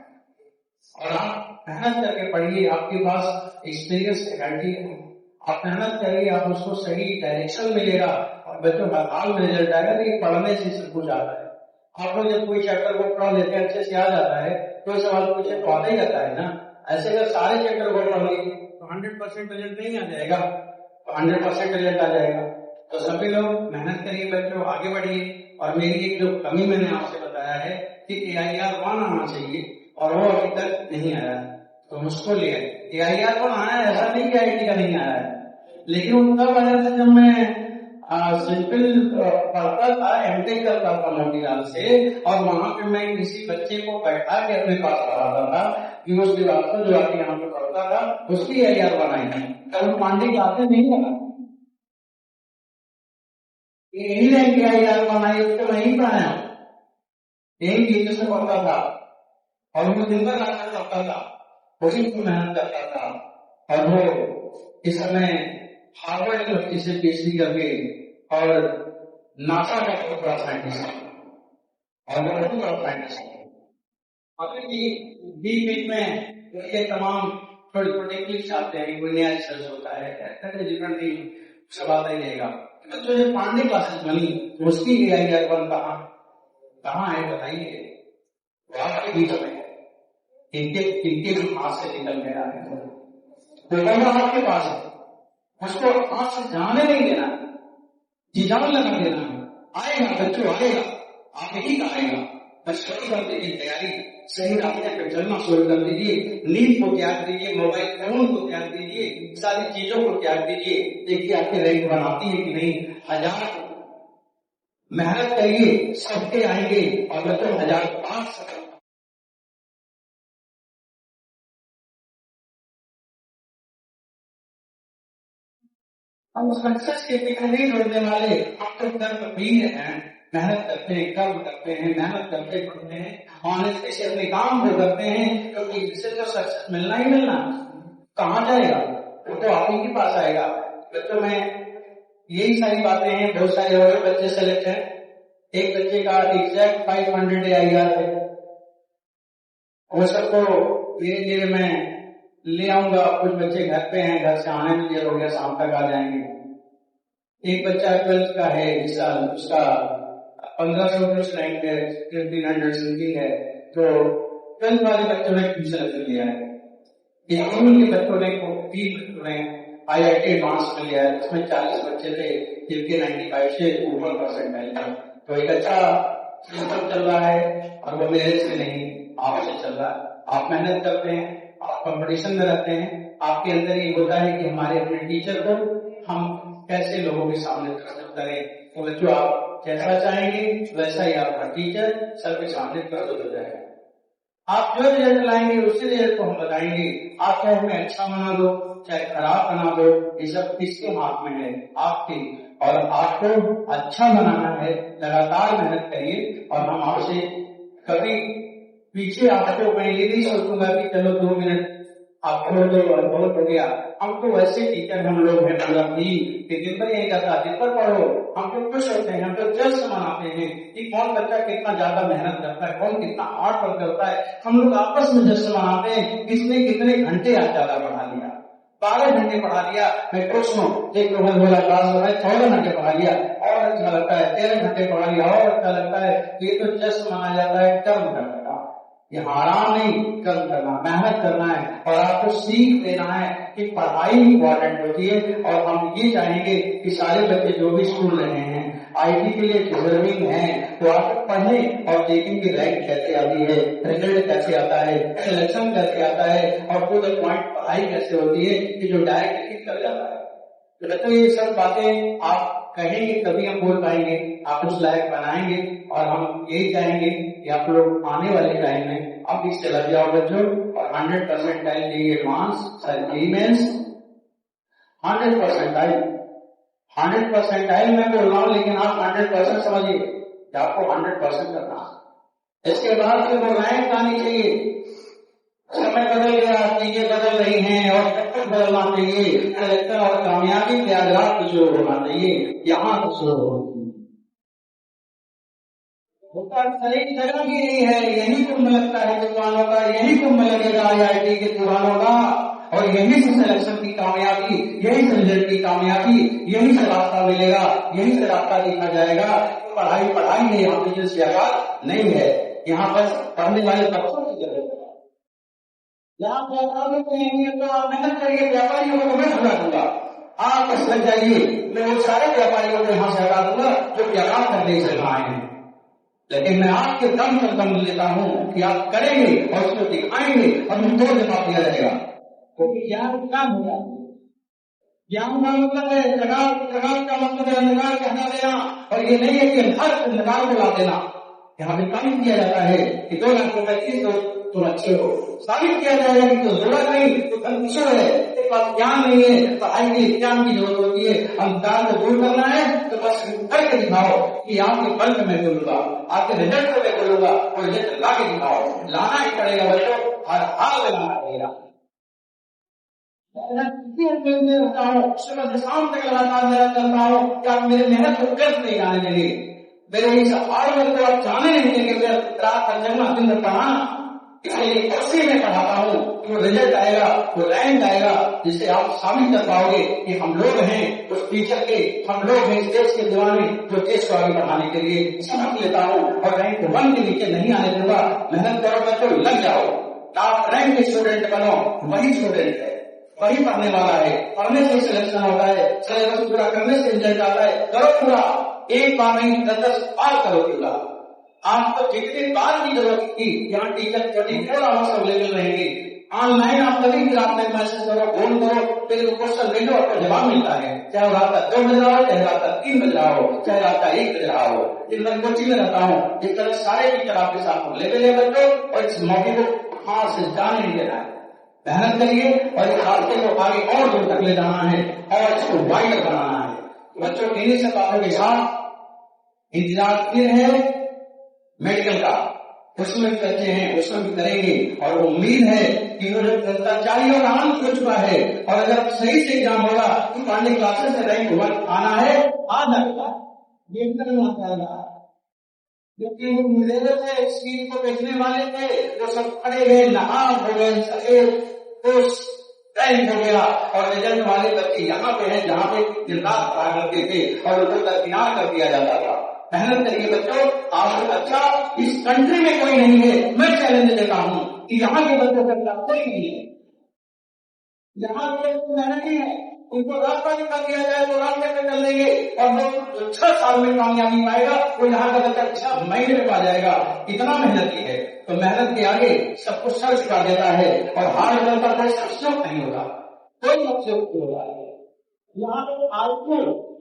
और आप मेहनत करके पढ़िए, आपके पास एक्सपीरियंस फैकल्टी है, आप मेहनत करिए, आप उसको सही डायरेक्शन मिलेगा, और बच्चों का हाल में रिजल्ट आएगा। तो ये पढ़ने से सब कुछ आता है। आप लोग जब कोई चैप्टर को पढ़ लेते हैं, अच्छे से आ जाता है, कोई सवाल पूछे तो आता ही रहता है ना। ऐसे अगर सारे चैप्टर को पढ़ लेंगे तो 100% रिजल्ट नहीं आ जाएगा, तो 100% रिजल्ट आ जाएगा। तो सभी लोग मेहनत करिए बच्चों, आगे बढ़िए। और मेरी एक जो कमी मैंने आपसे बताया है कि AIR 1 आना चाहिए, और वो अभी तक नहीं आया है, तो मुझको ले आए। AIR 1 आया है, ऐसा नहीं कि IIT का नहीं आया है, लेकिन उनका वजह से जब मैं सिंपल पढ़ता था, MTech करता था मोतीलाल से, और वहां पे मैं किसी बच्चे को बैठा के अपने पास पढ़ाता था कि उस दिवार पर जो आके यहाँ पे पढ़ता था उसकी AIR 1 आई है। कल पांडे क्लासेस नहीं लगा, यही रैंक AIR 1 आई, उसको वहीं पढ़ाया, यही टीचर से पढ़ता था, और वो दिन भर रात करता था, वही को मेहनत करता था, और वो इस समय हार्वर्ड यूनिवर्सिटी से PhD करके और नासा का बहुत बड़ा साइंटिस्ट है, और वो बहुत बड़ा साइंटिस्ट है। अभी बीच में ये तमाम छोटे छोटे क्लिप्स आते हैं कि कोई नया रिसर्च होता है, जीवन की सवाल नहीं रहेगा। बच्चों जो पांडे क्लासेस बनी तो उसकी AIR 1 कहाँ है बताइए? आपके बीच में इनके भी हाथ से निकल गया है, तो आपके पास है, उसको हाथ से जाने नहीं देना, जी जान लगा देना है। आएगा बच्चों, आएगा, आप ही का आएगा, बस शुरू कर दीजिए तैयारी, सही रास्ते पे चलना शुरू कर दीजिए, नींद को त्याग दीजिए, मोबाइल फोन को त्याग दीजिए, सारी चीजों को त्याग दीजिए। देखिए आपकी रैंक बनाती है कि नहीं। 1000 मेहनत करिए, सबके आएंगे और बच्चों 1005 हम सक्सेस के पीछे नहीं दौड़ने वाले, हम तो कर्मवीर हैं, मेहनत करते हैं, कर्म करते हैं, मेहनत करते करते हैं, ऑनेस्टी से अपने काम को करते हैं, क्योंकि इससे तो सक्सेस मिलना ही मिलना, कहाँ जाएगा वो तो आप ही के पास आएगा। बच्चों में यही सारी बातें हैं। बहुत सारे और बच्चे सेलेक्ट हैं, एक बच्चे का एग्जैक्ट 500 AIR है, वो सबको धीरे धीरे मैं ले आऊंगा। कुछ बच्चे घर पे हैं, घर से आने में देर हो गया, शाम तक आ जाएंगे। एक बच्चा 12th का है इस साल, उसका 1500 प्लस रैंक है, 1500 समथिंग है, तो 12th वाले बच्चों ने ट्यूशन लिया है। स्कूल के बच्चों ने 3 बच्चों ने IIT एडवांस में लिया है, उसमें 40 बच्चे थे जिनके 95 से ऊपर परसेंटाइल था। तो एक अच्छा सिस्टम चल रहा है और वो मेरे से नहीं, आपसे चल रहा है। आप मेहनत करते हैं, आप कंपटीशन में रहते हैं, आपके अंदर ये होता है कि हमारे अपने टीचर को हम कैसे लोगों के सामने प्रस्तुत करें। तो बच्चों आप जैसा चाहेंगे वैसा ही आपका टीचर सबके सामने प्रस्तुत हो जाएगा। आप जो रिजल्ट लाएंगे उसी रिजल्ट को हम बताएंगे। आप चाहे हमें अच्छा बना दो चाहे खराब बना दो, ये सब किसके हाथ में है? आपके। और आपको अच्छा बनाना है, लगातार मेहनत करिए। और हम आपसे कभी पीछे आपको मैं ये नहीं सोचूंगा कि चलो 2 मिनट आप छोड़ दो और बहुत हो गया। हमको वैसे टीचर हम लोग हैं पूरा कि दिन भर यही करता, दिन भर पढ़ो। हम तो खुश होते हैं, हम तो जश्न मनाते हैं कि कौन बच्चा कितना ज्यादा मेहनत करता है, कौन कितना हार्ड वर्क करता है। हम लोग आपस में जश्न मनाते हैं किसने कितने घंटे आज ज्यादा पढ़ा लिया। 12 घंटे पढ़ा लिया, मैं खुश हूँ। एक लोगों ने बोला क्लास में 14 घंटे पढ़ा लिया और अच्छा लगता है, 13 घंटे पढ़ा लिया और अच्छा लगता है। ये तो जश्न मनाया जाता है कर्म करने का। ये आराम नहीं, कर्म करना, मेहनत करना है। और आपको सीख देना है कि पढ़ाई इंपॉर्टेंट होती है। और हम ये चाहेंगे कि सारे बच्चे जो भी स्कूल रहे हैं IT के लिए डिजर्विंग है, तो आप पढ़े और देखें कि रैंक कैसे आती है, रिजल्ट कैसे आता है, सिलेक्शन कैसे आता है और टू द पॉइंट पढ़ाई कैसे होती है कि जो डायरेक्ट ठीक कर जाता है। तो बच्चों ये सब बातें आप कहेंगे तभी हम बोल पाएंगे, आप उस लायक बनाएंगे। और हम यही चाहेंगे कि आप लोग आने वाले टाइम में अब इससे लग जाओ बच्चों और 100% एडवांस सॉरी मेंस 100% मैं बोल रहा हूँ, लेकिन आप 100% समझिए कि आपको 100% करना है। इसके बाद फिर वो रैंक आनी चाहिए। समय बदल गया, चीजें बदल रही हैं और सब बदलना चाहिए। कलेक्टर और कामयाबी प्रयागराज को शुरू होना चाहिए, यहाँ को शुरू होना चाहिए। जगह भी नहीं है, यही कुंभ लगता है विद्वानों का, यही कुंभ लगेगा IIT के दीवानों का। और यही से सिलेक्शन की कामयाबी, यही से रिजल्ट की कामयाबी, यही से रास्ता मिलेगा, यही से रास्ता देखा जाएगा। पढ़ाई है, यहाँ बिजनेस जगह नहीं है। यहाँ बस पढ़ने वाले बच्चों की जरूरत है। यहाँ मेहनत करिए, व्यापारियों को मैं हटा दूंगा। आप बस लग जाइए, मैं वो सारे व्यापारियों को यहाँ से हटा दूंगा जो व्यापार करने से आए हैं। लेकिन मैं आपके दम पर दम लेता हूँ कि आप करेंगे और उसको दिखाएंगे और उनको जवाब दिया जाएगा। क्योंकि ज्ञान काम होगा, ज्ञान का मतलब है जगह का मतलब है अंधकार को हटा देना। और ये नहीं है कि अंधकार को ला देना। यहाँ पे काम किया जाता है कि 2 लाख रुपए की तुम अच्छे हो, साबित किया जाएगा कि तो जरूरत नहीं, तो कंफ्यूजन है, तेरे पास ज्ञान नहीं है। पढ़ाई के ज्ञान की जरूरत होती है। अंधकार को दूर करना है तो बस करके दिखाओ कि आपके बल में मैं बोलूंगा, आपके रिजल्ट को मैं बोलूंगा, और रिजल्ट ला के दिखाओ। लाना ही पड़ेगा बच्चों, हर हाल में लाना पड़ेगा। रहता हूँ सुबह शाम तक लगातार मेहनत करता हूँ कि आप मेरे मेहनत को व्यर्थ नहीं जाने देंगे, मेरे इस हार्ड वर्क को आप जाने नहीं देंगे। मेरा रात का जन्म दिन पढ़ाना, इसलिए ऐसे में पढ़ाता हूँ कि वो रिजल्ट आएगा, वो रैंक आएगा, जिससे आप साबित कर पाओगे कि हम लोग हैं उस टीचर के, हम लोग हैं इस देश के दीवाने जो देश को आगे बढ़ाने के लिए समझ लेता हूँ। और रैंक 1 के नीचे नहीं आने दूंगा। मेहनत करो बच्चों, लग जाओ। आप रैंक के स्टूडेंट बनो, वही स्टूडेंट है, वही पढ़ने वाला है। पढ़ने से सिलेक्शन होता है, सिलेबस पूरा करने से रिजल्ट आता है। करो पूरा, एक बार नहीं 10 बार करो पूरा। आपको जितनी बार की जरूरत थी, यहाँ टीचर 24 आवर्स अवेलेबल रहेंगे। ऑनलाइन आप कभी भी रात में मैसेज करो, फोन करो, फिर क्वेश्चन भेजो, आपको जवाब मिलता है। चाहे रात का 2 बज रहा हो, चाहे रात का 3 बज रहा हो, चाहे रात का 1 बज रहा हो। दिन भर कोचिंग में रहता हूँ, इस तरह सारे टीचर आपके साथ लेवल बच्चों, और इस मौके को हाथ से जाने नहीं देना है। मेहनत करिए और इस रास्ते को आगे और दूर तक ले जाना है और इसको वाइडर बनाना है। बच्चों इन्हीं से बातों के साथ इंतजार किए है मेडिकल का, उसमें भी बच्चे हैं, उसमें भी करेंगे और उम्मीद है कि तैयारी और आनंद हो चुका है। और अगर सही से एग्जाम होगा तो पांडे क्लासेस से रैंक 1 आना है, आ जाएगा, ये करना चाहेगा। क्योंकि मेरे थे स्क्रीन को बेचने वाले थे, जो सब खड़े गए, नहान हो गए, सफेद रैंक हो गया, और रिजल्ट वाले बच्चे यहाँ पे हैं जहाँ पे दिन रात पढ़ा करते थे और उनको दरकिनार कर दिया जाता था। मेहनत करिए बच्चों, आपसे अच्छा इस कंट्री में कोई नहीं है। मैं चैलेंज देता हूँ कि यहाँ के बच्चों का कोई नहीं है, यहाँ के मेहनत नहीं है, उनको रास्ता निकाल दिया जाए तो रास्ते पे चल देंगे, और वो 6 साल में कामयाबी पाएगा, वो यहाँ का बच्चा 6 महीने में पा जाएगा। इतना मेहनती है, तो मेहनत के आगे सब कुछ सर झुका देता है और हार्ड वर्क का कोई अफसोस नहीं होगा, कोई अफसोस नहीं होगा।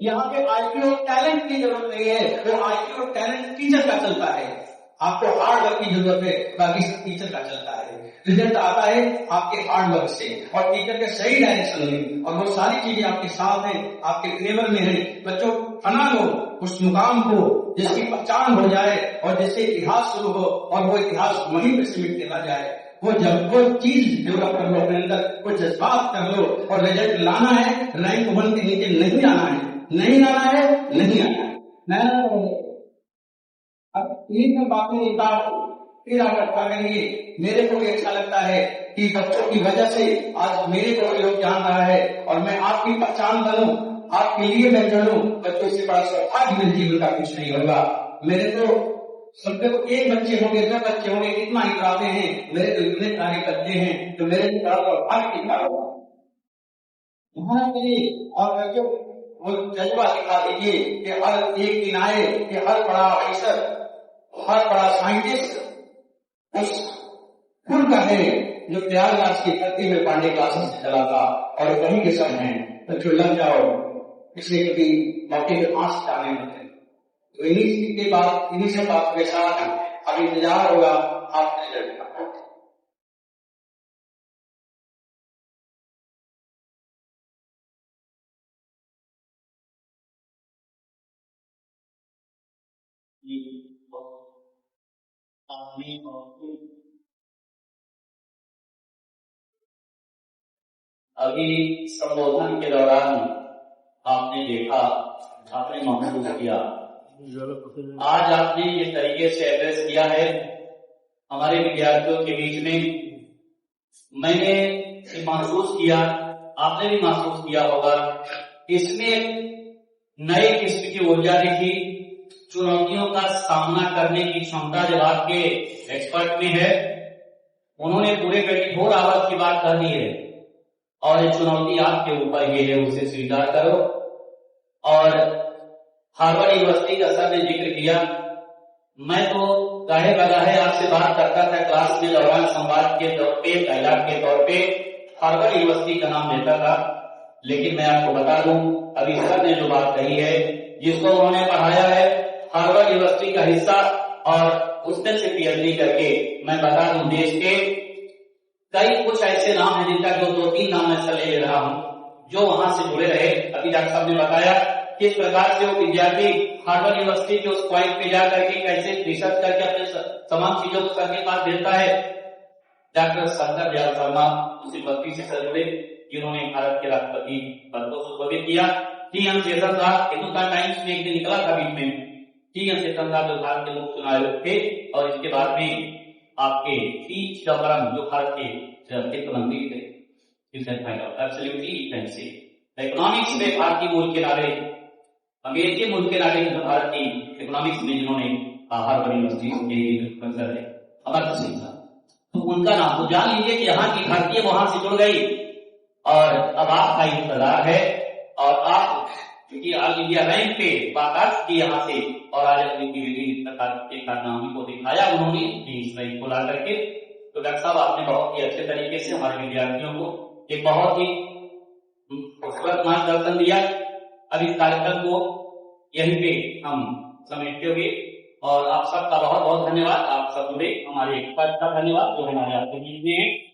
यहाँ पे आईक्यू और टैलेंट की जरूरत नहीं है, वो आईक्यू और टैलेंट टीचर का चलता है। आपको हार्ड वर्क की जरूरत है, बाकी सब टीचर का चलता है। रिजल्ट आता है आपके हार्ड वर्क से और टीचर के सही डायरेक्शन में, और वो सारी चीजें आपके साथ हैं, आपके फेवर में है। बच्चों बना लो उस मुकाम को जिसकी पहचान हो जाए और जिससे इतिहास शुरू हो और वो इतिहास वहीं पे सीमित देना जाए। वो जब वो चीज डेवलप कर लो अपने अंदर, वो जज्बात कर लो, और रिजल्ट लाना है, रैंक 1 के नीचे नहीं आना है, नहीं आना है, नहीं आना है। अब इन बातें फिर आप रखा करेंगे। मेरे को भी अच्छा लगता है कि बच्चों की वजह से आज मेरे को लोग जान रहा है और मैं आपकी पहचान बनूं, आपके लिए मैं चलूं। बच्चों से बड़ा सौभाग्य मेरे जीवन का कुछ नहीं होगा। मेरे तो सबके को 1 बच्चे होंगे, 2 बच्चे होंगे, इतना ही कराते हैं, मेरे तो इतने सारे बच्चे हैं, तो मेरे लिए बड़ा सौभाग्य की बात होगा। और बच्चों वो जज्बा दिखा दीजिए कि हर एक दिन आए कि हर बड़ा ऑफिसर, हर बड़ा साइंटिस्ट उस खुद का है जो प्रयागराज की धरती में पांडे क्लासेस से चला था, और वहीं के सब हैं। तो जो लग जाओ, इसलिए कभी मौके के आंस जाने होते। तो इन्हीं से बात के साथ अब इंतजार होगा आपने रिजल्ट का। अभी संबोधन के दौरान आपने देखा, आपने महसूस किया, आज आपने जिस तरीके से एड्रेस किया है हमारे विद्यार्थियों के बीच में, मैंने महसूस किया, आपने भी महसूस किया होगा, इसमें नए किस्म की ऊर्जा दिखी। चुनौतियों का सामना करने की क्षमता जब आपके एक्सपर्ट में है, उन्होंने पूरे 24 आवर्स की बात कर दी है, और ये चुनौती आपके ऊपर ही है, उसे स्वीकार करो। और हार्वर्ड यूनिवर्सिटी का सर ने जिक्र किया, मैं तो गाहे बगाहे आपसे बात करता था क्लास में दौरान संवाद के तौर पे, डायलॉग के तौर पे हार्वर्ड यूनिवर्सिटी का नाम लेता था, लेकिन मैं आपको बता दूं अभी सर ने जो बात कही है, जिसको उन्होंने पढ़ाया है हार्वर्ड यूनिवर्सिटी का हिस्सा, और उसमें से पीएचडी करके, मैं बता दूं देश के कई कुछ ऐसे नाम हैं जिनका जो 2-3 नाम मैं ले रहा हूं जो वहां से जुड़े रहे। अभी डॉक्टर साहब ने बताया किस प्रकार से वो विद्यार्थी हार्वर्ड यूनिवर्सिटी के उस पॉइंट पे जा करके कैसे रिसर्च करके अपने तमाम चीजों को सर के पास देता है। डॉक्टर शंकर दयाल शर्मा उसी बस्ती से सर जुड़े, जिन्होंने भारत के राष्ट्रपति पद को सुशोभित किया। टी.एम. शेषन साहब हिंदुस्तान टाइम्स में एक दिन निकला था बीच में, टी.एम. शेषन साहब जो भारत के मुख्य चुनाव आयुक्त थे, और इसके बाद में आपके पी चिदम्बरम जो भारत के वित्त मंत्री थे। इकोनॉमिक्स में भारतीय मूल के नारे, अमेरिकी मूल के नारे भारत की इकोनॉमिक्स में जिन्होंने हार्वर्ड यूनिवर्सिटी के प्रोफेसर है अमर्त्य सेन साहब, तो उनका नाम तो जान लीजिए कि यहाँ की भारतीय वहां से जुड़ गई, और अब आपका इंतजार है। और आप क्योंकि ऑल इंडिया रैंक पे बाकायदा की यहाँ से, और आज अपनी विभिन्न प्रकार के कारनामे को दिखाया उन्होंने इस रैंक को ला करके, तो डॉक्टर साहब आपने बहुत ही अच्छे तरीके से हमारे विद्यार्थियों को एक बहुत ही खूबसूरत मार्गदर्शन दिया। अब इस कार्यक्रम को यहीं पे हम समेटते हुए और आप सबका बहुत बहुत धन्यवाद। आप सब जुड़े, हमारे एक्सपर्ट का धन्यवाद जो हमारे आपके बीच में है।